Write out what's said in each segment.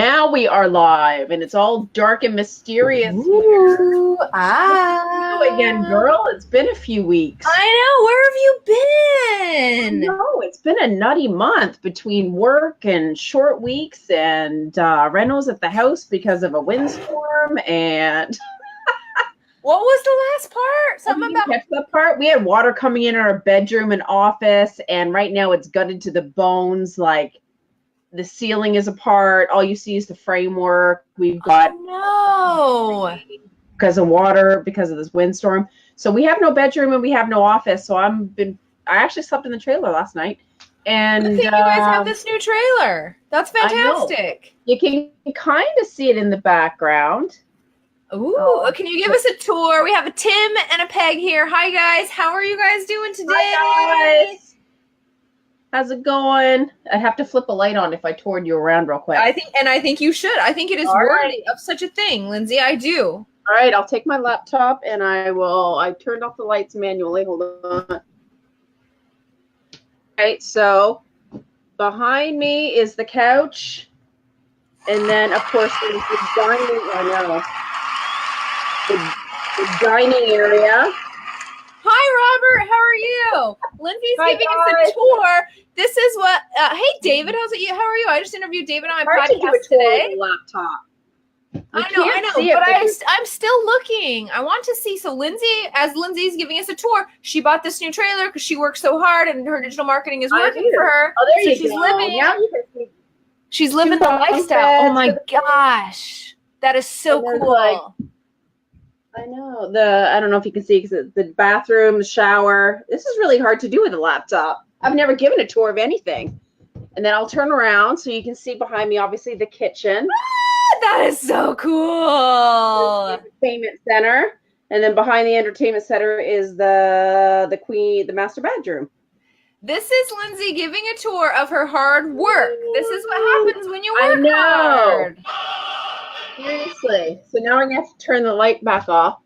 Now we are live, and it's all dark and mysterious here. Ooh, Hello again, girl. It's been a few weeks. I know. Where have you been? No, it's been a nutty month between work and short weeks and renos at the house because of a windstorm. And What was the last part? Something about that part. We had water coming in our bedroom and office, and right now it's gutted to the bones. Like, the ceiling is apart. All you see is the framework. We've got because of water, because of this windstorm. So we have no bedroom and we have no office. So I actually slept in the trailer last night. And I think you guys have this new trailer. That's fantastic. You can kind of see it in the background. Ooh, can you give us a tour? We have a Tim and a Peg here. Hi guys, how are you guys doing today? Hi guys. How's it going? I'd have to flip a light on if I toured you around real quick. I think you should. I think it is worthy of such a thing, Lindsay. I do. All right, I'll take my laptop and I turned off the lights manually. Hold on. All right, so behind me is the couch. And then, of course, there's the dining, the dining area. Hi, Robert. How are you? Lindsay's giving us a tour. This is what. Hey, David. How are you? I just interviewed David on my podcast today. Laptop. I know, but I'm still looking. I want to see. So Lindsay's giving us a tour, she bought this new trailer because she works so hard and her digital marketing is working for her. Oh, there you go. She's living the lifestyle. Oh my gosh, that is so cool. I know. I don't know if you can see because the bathroom, the shower. This is really hard to do with a laptop. I've never given a tour of anything. And then I'll turn around so you can see behind me, obviously, the kitchen. That is so cool. Entertainment center. And then behind the entertainment center is the master bedroom. This is Lindsay giving a tour of her hard work. This is what happens when you work hard. Seriously. So now I'm going to have to turn the light back off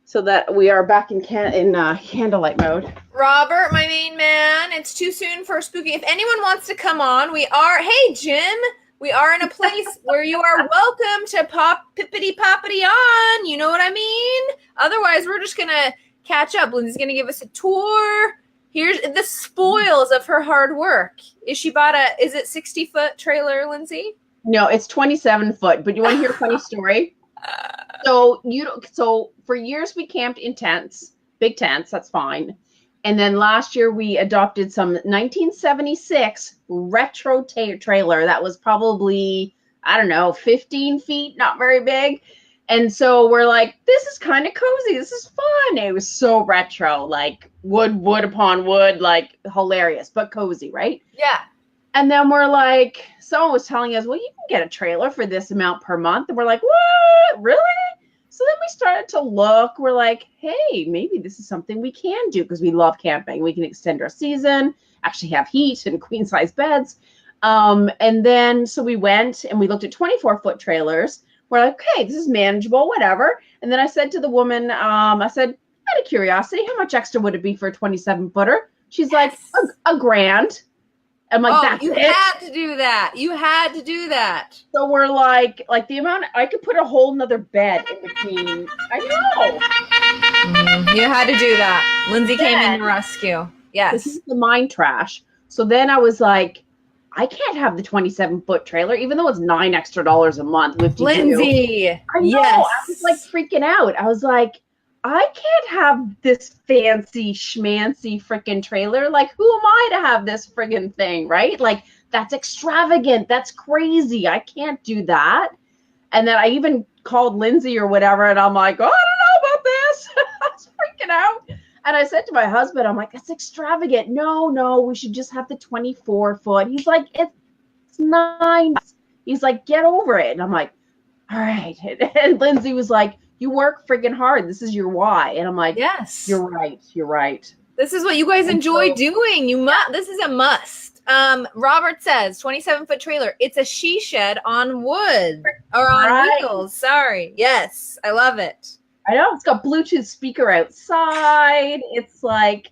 so that we are back in candlelight mode. Robert, my main man, it's too soon for spooky. If anyone wants to come on, hey, Jim, we are in a place where you are welcome to pop pippity-poppity on. You know what I mean? Otherwise, we're just going to catch up. Lindsay's going to give us a tour. Here's the spoils of her hard work. Is it 60-foot trailer, Lindsay? No, it's 27 foot, but you want to hear a funny story? So for years we camped in tents, big tents, that's fine. And then last year we adopted some 1976 retro trailer that was probably, 15 feet, not very big. And so we're like, this is kind of cozy. This is fun. It was so retro, like wood upon wood, like hilarious, but cozy, right? Yeah. And then we're like, someone was telling us, well, you can get a trailer for this amount per month. And we're like, what? Really? So then we started to look. We're like, hey, maybe this is something we can do because we love camping. We can extend our season, actually have heat and queen size beds. And then so we went and we looked at 24-foot trailers. We're like, okay, this is manageable, whatever. And then I said to the woman, out of curiosity, how much extra would it be for a 27-footer? She's like, $1,000. I'm like, that's it. Had to do that. You had to do that. So we're like the amount, I could put a whole nother bed in between. I know. You had to do that. Lindsay came in to rescue. Yes. This is the mind trash. So then I was like, I can't have the 27-foot trailer, even though it's $9 extra a month. Lindsay. I know. Yes. I was like freaking out. I was like, I can't have this fancy schmancy freaking trailer. Like, who am I to have this friggin' thing, right? Like, that's extravagant. That's crazy. I can't do that. And then I even called Lindsay or whatever, and I'm like, oh, I don't know about this. I was freaking out. And I said to my husband, I'm like, that's extravagant. No, we should just have the 24-foot. He's like, it's $9. He's like, get over it. And I'm like, all right. And Lindsay was like, you work freaking hard. This is your why. And I'm like, yes, you're right. This is what you guys enjoy doing. This is a must. Robert says 27-foot trailer. It's a she shed on wood or on wheels. Sorry. Yes. I love it. I know. It's got Bluetooth speaker outside. It's like,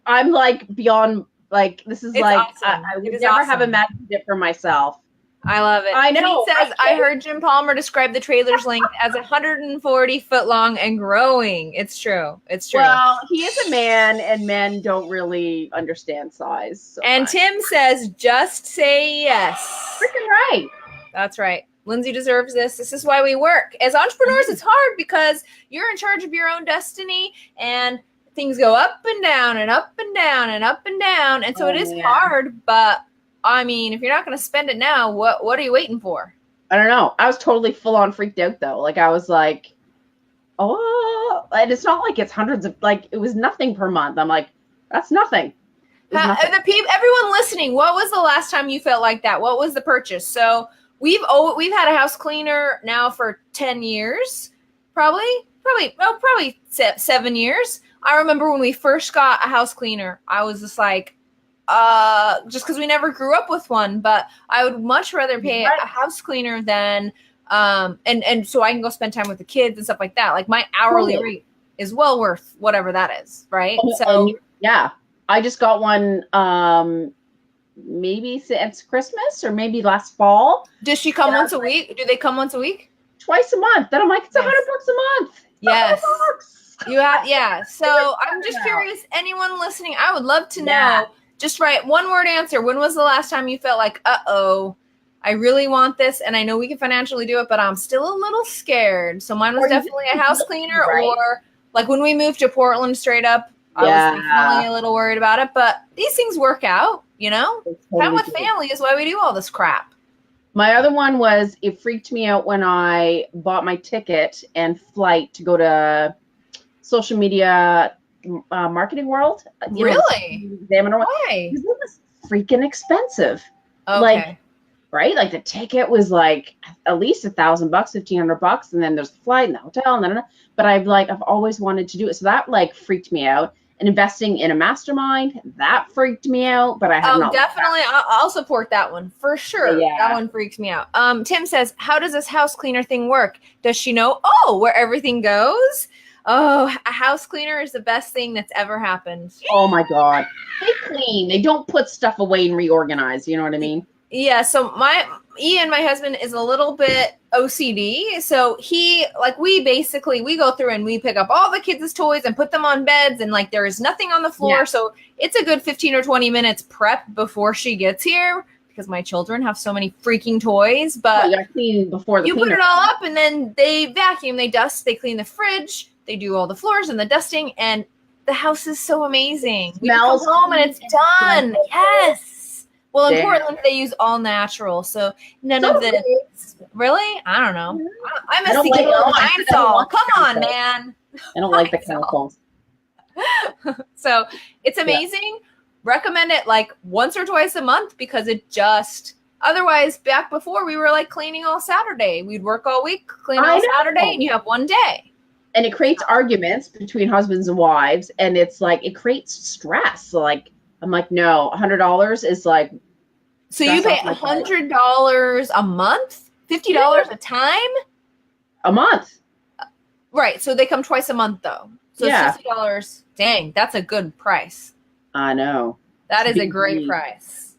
I'm like beyond, like, this is like, awesome. I would never have imagined it for myself. I love it. I know. Pete says, I heard Jim Palmer describe the trailer's length as 140 foot long and growing. It's true. It's true. Well, he is a man, and men don't really understand size. So and fine. Tim says, just say yes. Freaking right. That's right. Lindsay deserves this. This is why we work. As entrepreneurs, it's hard because you're in charge of your own destiny, and things go up and down and up and down and up and down. And so it is hard, but I mean, if you're not going to spend it now, what are you waiting for? I don't know. I was totally full on freaked out though. Like I was like, oh, and it's not like it's hundreds of, like it was nothing per month. I'm like, that's nothing. Everyone listening, what was the last time you felt like that? What was the purchase? So we've had a house cleaner now for 10 years, probably 7 years. I remember when we first got a house cleaner, I was just like, just because we never grew up with one, but I would much rather pay a house cleaner than and so I can go spend time with the kids and stuff like that. Like my hourly rate is well worth whatever that is, right? So yeah, I just got one maybe since Christmas or maybe last fall. Does she come once a week? Do they come once a week? Twice a month. Then I'm like, it's $100 a month. Yes. You have, yeah. So I'm just curious, anyone listening, I would love to know. Just write one word answer. When was the last time you felt like, I really want this and I know we can financially do it, but I'm still a little scared. So mine was definitely a house cleaner or like when we moved to Portland straight up, I was definitely a little worried about it, but these things work out, you know? Time with family is why we do all this crap. My other one was, it freaked me out when I bought my ticket and flight to go to social media marketing world. Really? Why? Because it was freaking expensive. Okay. Like, right? Like the ticket was like at least $1,000, $1,500, and then there's the flight and the hotel, and then. But I've always wanted to do it, so that like freaked me out. And investing in a mastermind, that freaked me out. But I have not. Definitely, I'll support that one for sure. Yeah. That one freaks me out. Tim says, "How does this house cleaner thing work? Does she know where everything goes?" Oh, a house cleaner is the best thing that's ever happened. Oh my God. They clean. They don't put stuff away and reorganize. You know what I mean? Yeah. So Ian, my husband, is a little bit OCD. So we go through and we pick up all the kids' toys and put them on beds, and like there is nothing on the floor. Yeah. So it's a good 15 or 20 minutes prep before she gets here, because my children have so many freaking toys. But you gotta clean before you put it all up, and then they vacuum, they dust, they clean the fridge. They do all the floors and the dusting, and the house is so amazing. We come home and it's done. Yes. Well, in Portland, they use all natural, so none of this. Really? I don't know. I miss the Pine-Sol. Come on, man. I don't like the chemicals. So it's amazing. Yeah. Recommend it like once or twice a month, because it just. Otherwise, back before, we were like cleaning all Saturday. We'd work all week, clean all Saturday, and you have one day. And it creates arguments between husbands and wives, and it's like it creates stress. So like I'm like, no, $100 is like. So you pay $100 a month, $50 a time, a month. Right. So they come twice a month though. So $50. Dang, that's a good price. I know. That is a great price.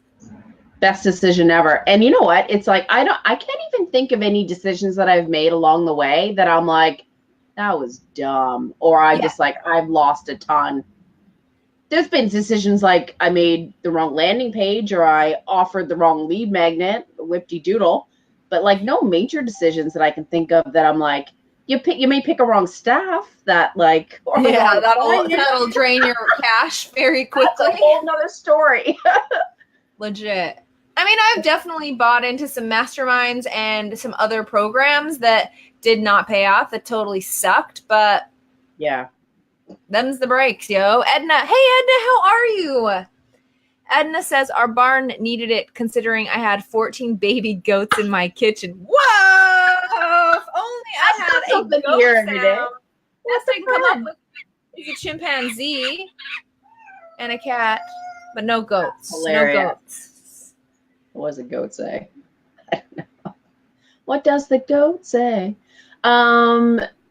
Best decision ever. And you know what? It's like I can't even think of any decisions that I've made along the way that I'm like, that was dumb, or just like I've lost a ton. There's been decisions like I made the wrong landing page, or I offered the wrong lead magnet, whip-de-doodle, but like no major decisions that I can think of that I'm like, you may pick a wrong staff that like, or that'll drain your cash very quickly. That's a whole nother story. Legit. I mean, I've definitely bought into some masterminds and some other programs that did not pay off, that totally sucked, but them's the breaks, yo. Edna, hey Edna, how are you? Edna says, our barn needed it considering I had 14 baby goats in my kitchen. Whoa! If only I had a goat here sound. That's I can come up with is a chimpanzee and a cat, but no goats. Hilarious. No goats. What does a goat say? I don't know. What does the goat say?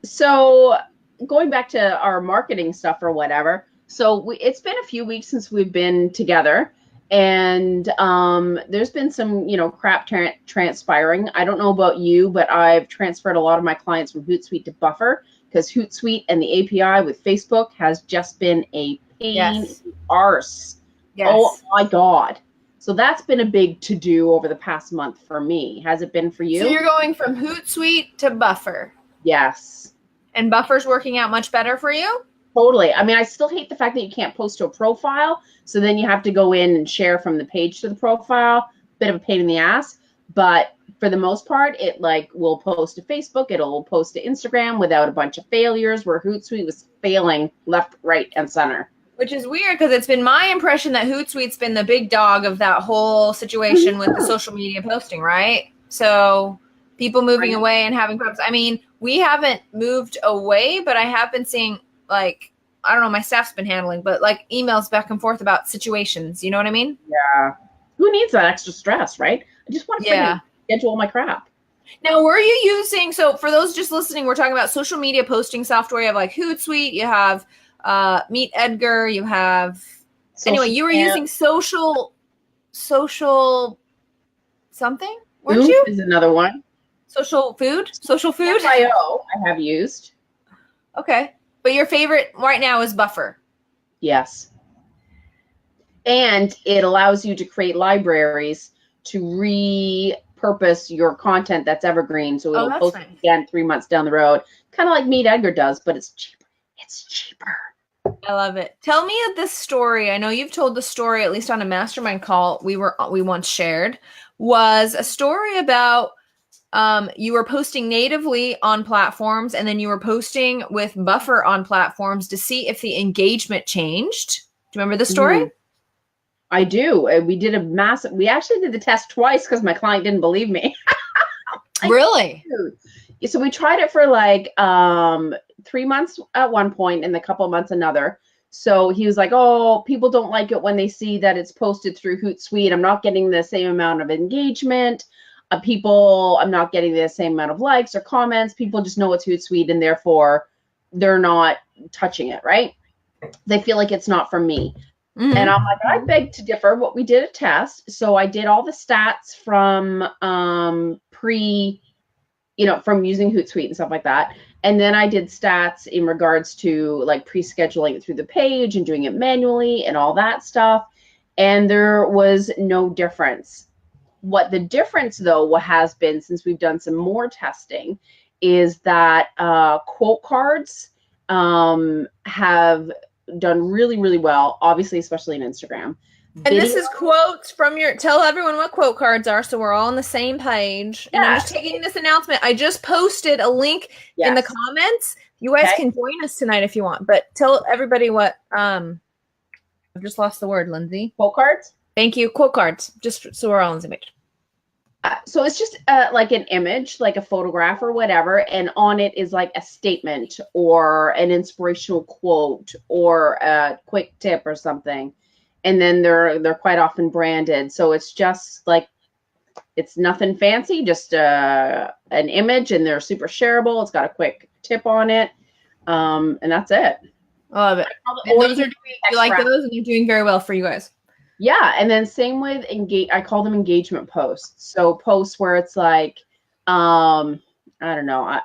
So going back to our marketing stuff or whatever. So it's been a few weeks since we've been together, And there's been some, crap transpiring. I don't know about you, but I've transferred a lot of my clients from Hootsuite to Buffer because Hootsuite and the API with Facebook has just been a pain in the arse. Yes. Oh my God. So that's been a big to-do over the past month for me. Has it been for you? So you're going from Hootsuite to Buffer. Yes. And Buffer's working out much better for you? Totally. I mean, I still hate the fact that you can't post to a profile. So then you have to go in and share from the page to the profile. Bit of a pain in the ass. But for the most part, it will post to Facebook. It'll post to Instagram without a bunch of failures where Hootsuite was failing left, right, and center. Which is weird because it's been my impression that Hootsuite's been the big dog of that whole situation with the social media posting, right? So people moving away and having problems. I mean, we haven't moved away, but I have been seeing I don't know, my staff's been handling, but emails back and forth about situations. You know what I mean? Yeah. Who needs that extra stress, right? I just want to schedule my crap. Now, were you using, so for those just listening, we're talking about social media posting software. You have Hootsuite, you have Meet Edgar, you have, anyway, you were using social something, weren't you? Is another one. Social food? FIO I have used. Okay. But your favorite right now is Buffer. Yes. And it allows you to create libraries to repurpose your content that's evergreen. So it'll post it again 3 months down the road. Kind of like Meet Edgar does, but it's cheaper. It's cheaper. I love it. Tell me this story. I know you've told the story, at least on a mastermind call we once shared, was a story about you were posting natively on platforms and then you were posting with Buffer on platforms to see if the engagement changed. Do you remember the story? Mm-hmm. I do. We actually did the test twice because my client didn't believe me. Really? So we tried it for 3 months at one point and a couple of months another. So he was like, oh, people don't like it when they see that it's posted through Hootsuite. I'm not getting the same amount of engagement. I'm not getting the same amount of likes or comments. People just know it's Hootsuite and therefore they're not touching it, right? They feel like it's not for me. Mm-hmm. And I'm like, I beg to differ. What we did a test. So I did all the stats from from using Hootsuite and stuff like that. And then I did stats in regards to pre-scheduling it through the page and doing it manually and all that stuff. And there was no difference. What the difference, though, has been since we've done some more testing is that quote cards have done really, really well, obviously, especially in Instagram. And this is quotes from tell everyone what quote cards are so we're all on the same page. And I'm just taking this announcement. I just posted a link in the comments. You guys can join us tonight if you want, but tell everybody what, I've just lost the word, Lindsay. Quote cards? Thank you. Quote cards, just so we're all on the same page. So it's just like an image, like a photograph or whatever, and on it is a statement or an inspirational quote or a quick tip or something. And then they're quite often branded. So it's just it's nothing fancy, just an image, and they're super shareable. It's got a quick tip on it. And that's it. I love it. And those are you like those, and they're doing very well for you guys. Yeah, and then same with I call them engagement posts. So posts where it's I don't know,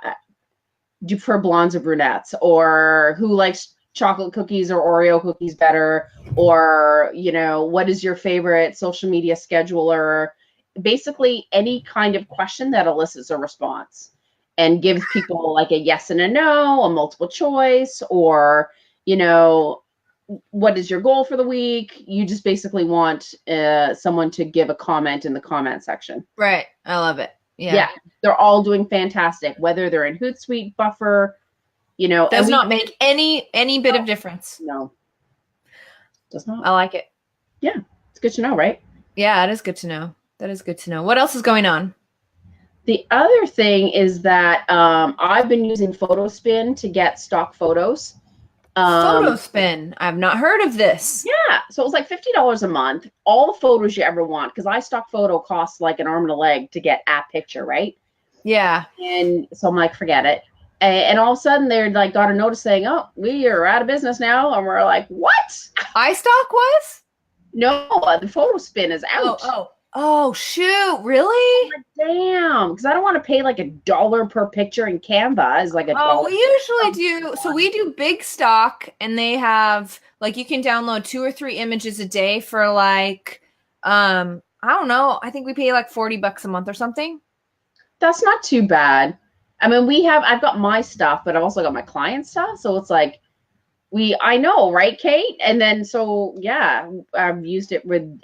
do you prefer blondes or brunettes, or who likes chocolate cookies or Oreo cookies better, or what is your favorite social media scheduler? Basically, any kind of question that elicits a response and gives people a yes and a no, a multiple choice, or what is your goal for the week? You just basically want someone to give a comment in the comment section. Right. I love it. Yeah. They're all doing fantastic, whether they're in Hootsuite, Buffer, does not make any bit of difference. No. Does not. I like it. Yeah. It's good to know, right? Yeah, it is good to know. That is good to know. What else is going on? The other thing is that I've been using PhotoSpin to get stock photos. PhotoSpin. I've not heard of this. Yeah. So it was $50 a month. All the photos you ever want, because iStock Photo costs an arm and a leg to get a picture, right? Yeah. And so I'm forget it. And all of a sudden they're got a notice saying, oh, we are out of business now. And we're like, what? iStock was? No, the photo spin is out. Oh, shoot. Really? Damn, because I don't want to pay like $1 per picture in Canva is like Oh, $1. we usually do. So we do big stock and they have like you can download 2 or 3 images a day for like I don't know. I think we pay like $40 a month or something. That's not too bad. I mean, I've got my stuff, but I've also got my client stuff. So it's like, I know, right, Kate? And then, so yeah, I've used it with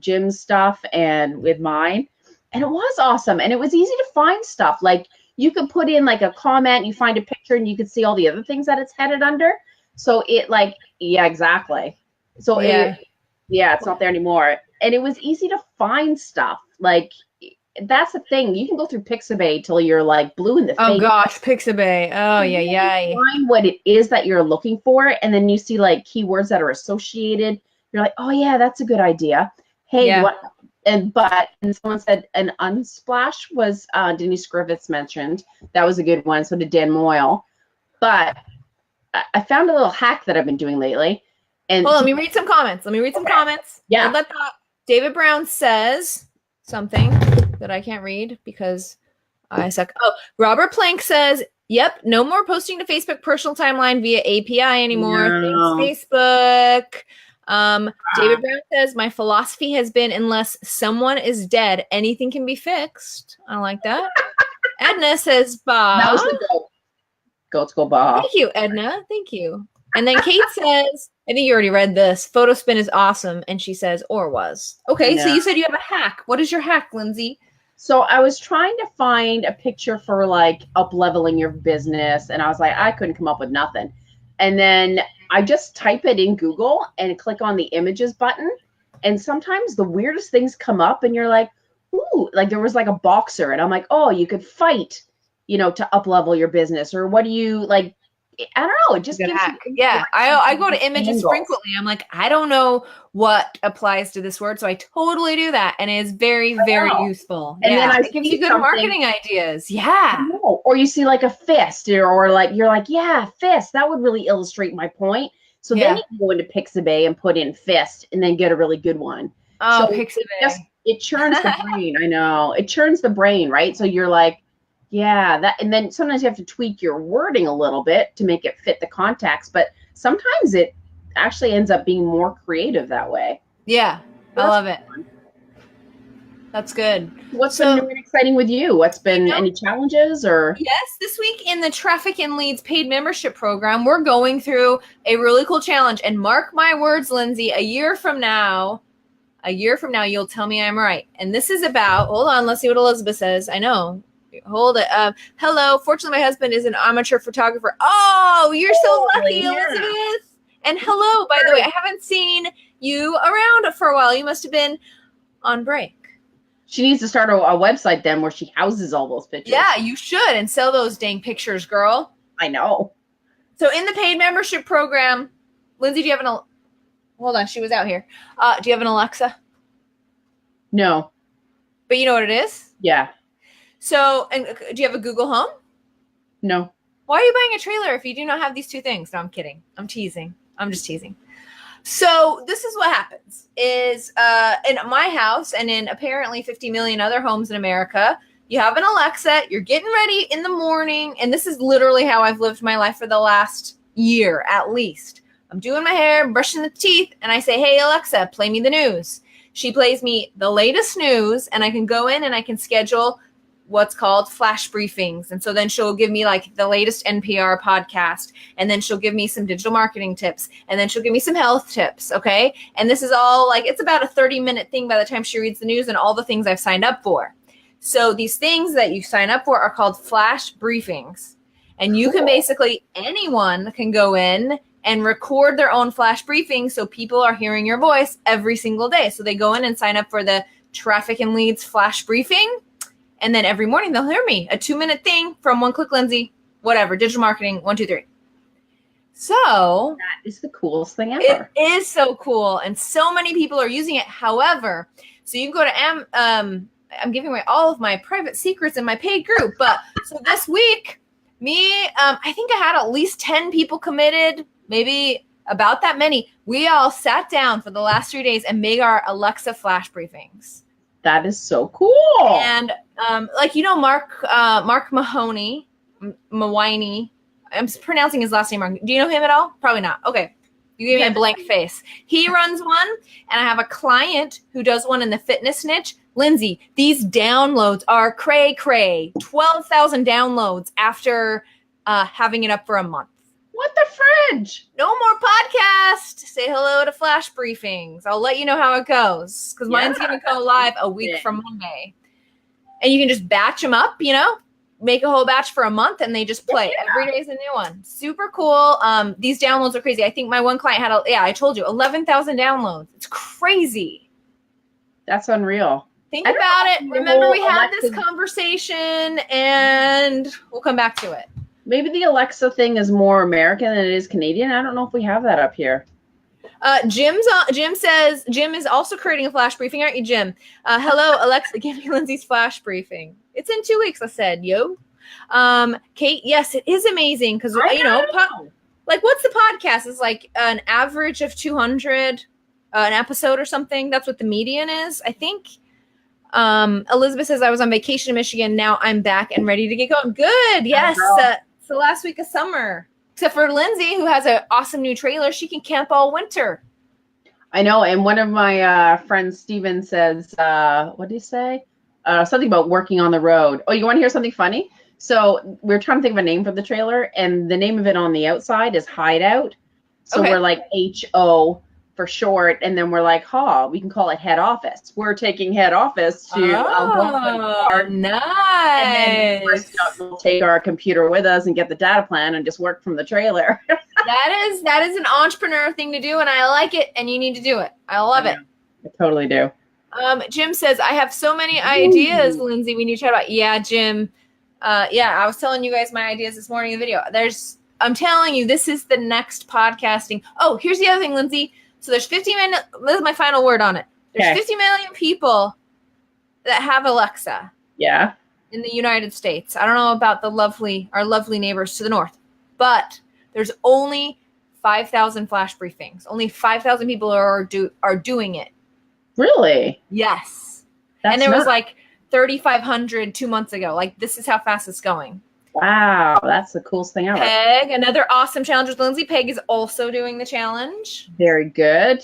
Jim's stuff and with mine. And it was awesome. And it was easy to find stuff. Like, you could put in like a comment, you find a picture, and you could see all the other things that it's headed under. So it like, yeah, exactly. So Yeah. it's not there anymore. And it was easy to find stuff. Like, that's the thing. You can go through Pixabay till you're like blue in the Oh face. gosh, Pixabay. Oh yeah. Find what it is that you're looking for, and then you see like keywords that are associated. You're like, oh yeah, that's a good idea. Hey, Yeah. what? And someone said an Unsplash was Denise Griffiths mentioned. That was a good one. So did Dan Moyle. But I found a little hack that I've been doing lately. And Well, let me read some comments. Yeah. David Brown says something that I can't read because I suck. Oh, Robert Plank says, yep, no more posting to Facebook personal timeline via API anymore. No. Thanks, Facebook. David Brown says, my philosophy has been unless someone is dead, anything can be fixed. I like that. Edna says, bah. That was the goat. Goats go bah. Thank you, Edna. Thank you. And then Kate says, I think you already read this. Photo spin is awesome. And she says, or was. Okay, so you said you have a hack. What is your hack, Lindsay? So I was trying to find a picture for like up-leveling your business, and I was like, I couldn't come up with nothing. And then I just type it in Google and click on the images button. And sometimes the weirdest things come up, and you're like, ooh, like there was like a boxer, and I'm like, oh, you could fight, to up-level your business, or what do you like? I don't know. It just gives hack. Yeah, I go to images frequently. I'm like, I don't know what applies to this word, so I totally do that, and it is very, very useful. And then it gives you good marketing ideas. Yeah. Or you see like a fist, or like you're like, yeah, fist. That would really illustrate my point. So then you can go into Pixabay and put in fist, and then get a really good one. Oh, so Pixabay. It churns the brain. I know it churns the brain, right? So you're like, yeah, that, and then sometimes you have to tweak your wording a little bit to make it fit the context, but sometimes it actually ends up being more creative that way. Yeah, I love it. That's good. What's been new and exciting with you? What's been any challenges or? Yes, this week in the Traffic and Leads paid membership program, we're going through a really cool challenge. And mark my words, Lindsay, a year from now, you'll tell me I'm right. And this is about, hold on, let's see what Elizabeth says. I know. Hold it. Hello. Fortunately, my husband is an amateur photographer. Oh, you're so lucky, Elizabeth. And hello, by the way, I haven't seen you around for a while. You must have been on break. She needs to start a website then where she houses all those pictures. Yeah, you should. And sell those dang pictures, girl. I know. So in the paid membership program, Lindsay, do you have hold on, she was out here. Do you have an Alexa? No. But you know what it is? Yeah. So, and do you have a Google Home? No. Why are you buying a trailer if you do not have these two things? No, I'm kidding. I'm teasing. I'm just teasing. So this is what happens is in my house and in apparently 50 million other homes in America, you have an Alexa, you're getting ready in the morning. And this is literally how I've lived my life for the last year, at least. I'm doing my hair, brushing the teeth, and I say, hey, Alexa, play me the news. She plays me the latest news, and I can go in and I can schedule what's called flash briefings. And so then she'll give me like the latest NPR podcast, and then she'll give me some digital marketing tips, and then she'll give me some health tips. Okay. And this is all like, it's about a 30-minute thing by the time she reads the news and all the things I've signed up for. So these things that you sign up for are called flash briefings. And you can basically, anyone can go in and record their own flash briefing. So people are hearing your voice every single day. So they go in and sign up for the Traffic and Leads flash briefing. And then every morning they'll hear me, a 2-minute thing from One-Click Lindsey, whatever, digital marketing, 1, 2, 3. So that is the coolest thing ever. It is so cool. And so many people are using it. However, so you can go to, I'm giving away all of my private secrets in my paid group. But so this week, I think I had at least 10 people committed, maybe about that many. We all sat down for the last 3 days and made our Alexa flash briefings. That is so cool. And like, you know, Mark Mahoney, Mawiney. I'm pronouncing his last name wrong. Do you know him at all? Probably not. Okay. You gave me a blank face. He runs one, and I have a client who does one in the fitness niche. Lindsay, these downloads are cray-cray. 12,000 downloads after having it up for a month. What the fridge? No more podcast. Say hello to flash briefings. I'll let you know how it goes because mine's going to go live a week from Monday. And you can just batch them up, you know, make a whole batch for a month and they just play. Every day is a new one. Super cool. These downloads are crazy. I think my one client had, I told you, 11,000 downloads. It's crazy. That's unreal. Think about it. Remember, we had this conversation and we'll come back to it. Maybe the Alexa thing is more American than it is Canadian. I don't know if we have that up here. Jim says Jim is also creating a flash briefing, aren't you, Jim? Hello, Alexa, give me Lindsay's flash briefing. It's in 2 weeks, I said, yo. Kate, yes, it is amazing because, you know, like what's the podcast? It's like an average of 200 an episode or something. That's what the median is, I think. Elizabeth says, I was on vacation in Michigan. Now I'm back and ready to get going. Good. Yes. It's the last week of summer. Except for Lindsay, who has an awesome new trailer. She can camp all winter. I know. And one of my friends, Steven, says, what did he say? Something about working on the road. Oh, you want to hear something funny? So we're trying to think of a name for the trailer. And the name of it on the outside is Hideout. So we're like HO for short. And then we're like, we can call it head office. We're taking head office to nice. And then we'll take our computer with us and get the data plan and just work from the trailer. That is an entrepreneur thing to do, and I like it, and you need to do it. I love it. I totally do. Jim says, I have so many ideas, Lindsay, we need to chat about. Yeah, Jim. I was telling you guys my ideas this morning in the video. I'm telling you, this is the next podcasting. Oh, here's the other thing, Lindsay. So there's 50 million. This is my final word on it. There's 50 million people that have Alexa. Yeah. In the United States. I don't know about our lovely neighbors to the north, but there's only 5,000 flash briefings. Only 5,000 people are doing it. Really? Yes. And there was like 3,500 2 months ago. Like, this is how fast it's going. Wow, that's the coolest thing ever. Peg, another awesome challenge with Lindsay. Peg is also doing the challenge. Very good.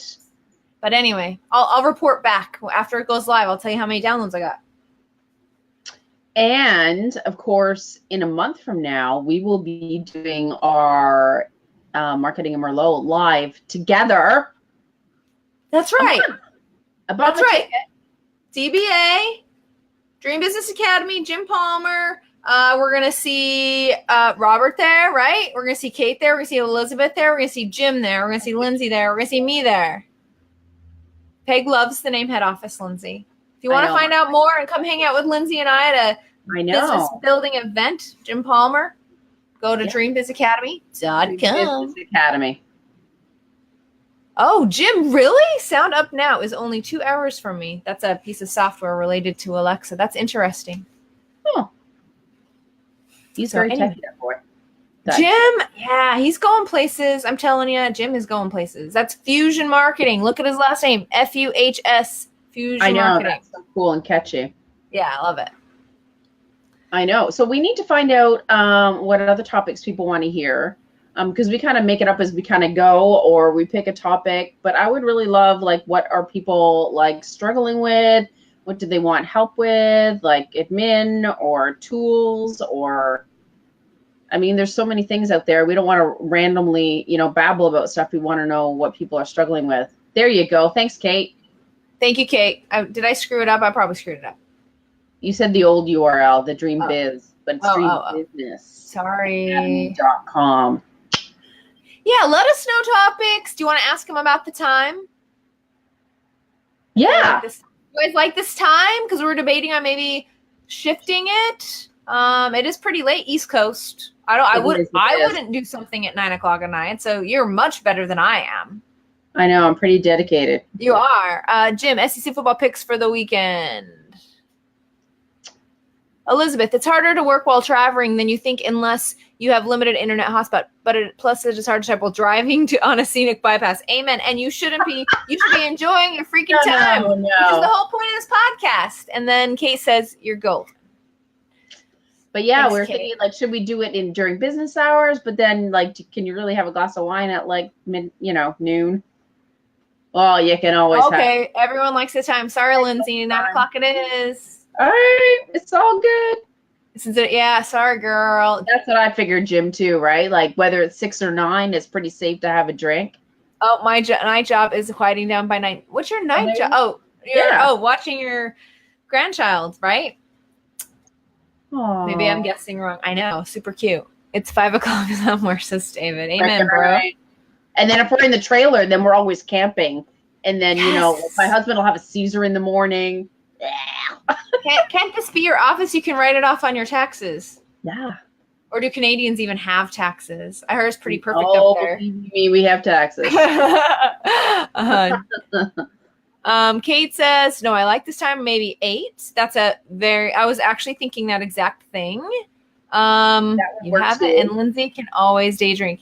But anyway, I'll report back after it goes live. I'll tell you how many downloads I got. And of course, in a month from now, we will be doing our Marketing and Merlot live together. That's right. That's right. DBA, Dream Business Academy, Jim Palmer. We're going to see Robert there, right? We're going to see Kate there. We're going to see Elizabeth there. We're going to see Jim there. We're going to see Lindsay there. We're going to see me there. Peg loves the name head office, Lindsay. If you want to find out more and come hang out with Lindsay and I at a business building event, Jim Palmer, go to dreambizacademy.com. Business Academy. Oh, Jim, really? Sound Up Now is only 2 hours from me. That's a piece of software related to Alexa. That's interesting. Oh. He's very techy, that boy. Jim, he's going places. I'm telling you, Jim is going places. That's Fusion Marketing. Look at his last name, FUHS, Fusion Marketing. I know, that's so cool and catchy. Yeah, I love it. I know. So we need to find out what other topics people want to hear, because we kind of make it up as we kind of go, or we pick a topic. But I would really love, like, what are people like struggling with? What do they want help with, like admin or tools, or, I mean, there's so many things out there. We don't want to randomly, babble about stuff. We want to know what people are struggling with. There you go. Thanks, Kate. Thank you, Kate. Did I screw it up? I probably screwed it up. You said the old URL, the Dream Biz, but it's Dream Business. Sorry. .com. Yeah, let us know topics. Do you want to ask them about the time? Yeah. You guys like this time? Because we're debating on maybe shifting it. It is pretty late, East Coast. I wouldn't do something at 9 o'clock at night. So you're much better than I am. I know. I'm pretty dedicated. You are. Jim, SEC football picks for the weekend. Elizabeth, it's harder to work while traveling than you think unless you have limited internet hotspot. But plus, it is hard to type while driving on a scenic bypass. Amen. And you should be enjoying your freaking time, which is the whole point of this podcast. And then Kate says, "You're gold." But yeah, we're thinking like, should we do it during business hours? But then, like, can you really have a glass of wine at like noon? Well, you can always. Okay, everyone likes the time. Sorry, Lindsay, 9 o'clock it is. All right, it's all good. Yeah, sorry, girl. That's what I figured, Jim, too, right? Like whether it's 6 or 9, it's pretty safe to have a drink. Oh, my night job is quieting down by 9. What's your night job? Oh, watching your grandchild, right? Aww. Maybe I'm guessing wrong. I know, super cute. It's 5 o'clock somewhere, says David. Amen, bro. And then if we're in the trailer, then we're always camping. And then my husband will have a Caesar in the morning. Can't this be your office? You can write it off on your taxes. Yeah. Or do Canadians even have taxes? I heard it's pretty perfect up there. We have taxes. Kate says, no, I like this time, maybe 8. I was actually thinking that exact thing. You have it, and Lindsay can always day drink.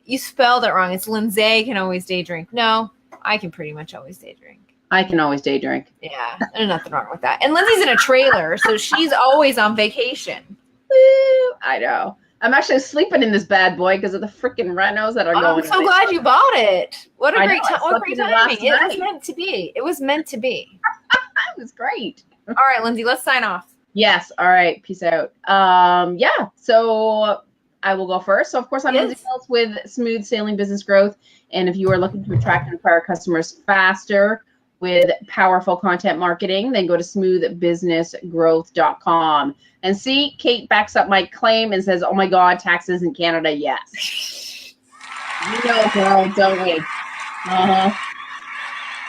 You spelled it wrong. It's Lindsay can always day drink. No, I can pretty much always day drink. I can always day drink. Yeah, there's nothing wrong with that. And Lindsay's in a trailer, so she's always on vacation. I know. I'm actually sleeping in this bad boy because of the freaking renos that are going. I'm so glad you bought it. What a great timing. It was meant to be. It was meant to be. It was great. All right, Lindsay, let's sign off. Yes. All right. Peace out. Yeah. So I will go first. So of course I'm Lyndsay Phillips with Smooth Sailing Business Growth. And if you are looking to attract and acquire customers faster with powerful content marketing, then go to smoothbusinessgrowth.com. And see, Kate backs up my claim and says, oh my God, taxes in Canada, yes. Girl, don't we?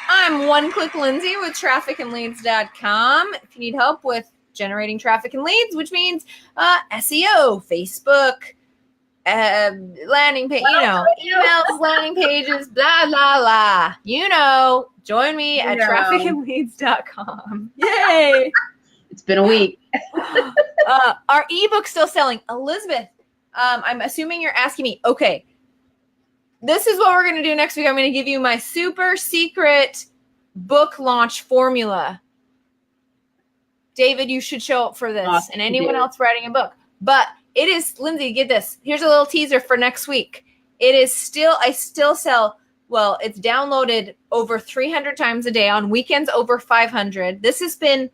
I'm One-Click Lindsey with trafficandleads.com. If you need help with generating traffic and leads, which means SEO, Facebook, landing page, emails, landing pages, blah, blah, blah. Join me at trafficandleads.com. Yay! It's been a week. Our ebook's still selling. Elizabeth, I'm assuming you're asking me, okay, this is what we're going to do next week. I'm going to give you my super secret book launch formula. David, you should show up for this, and anyone else writing a book. But it is, Lindsay, get this. Here's a little teaser for next week. I still sell, well, it's downloaded over 300 times a day, on weekends over 500. This has been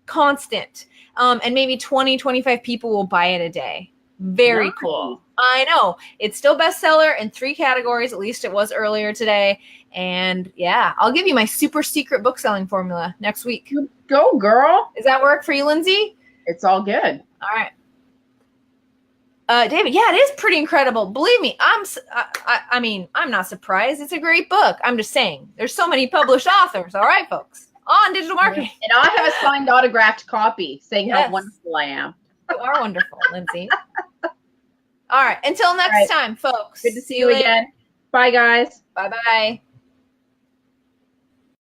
constant. And maybe 20, 25 people will buy it a day. Very cool. I know. It's still bestseller in 3 categories. At least it was earlier today. And yeah, I'll give you my super secret book selling formula next week. Go, girl. Does that work for you, Lindsay? It's all good. All right. David, yeah, it is pretty incredible. Believe me, I'm not surprised. It's a great book. I'm just saying, there's so many published authors. All right, folks, on digital marketing. And I have a signed autographed copy saying how wonderful I am. You are wonderful, Lindsay. All right, until next time, folks. Good to see you again. Bye, guys. Bye-bye.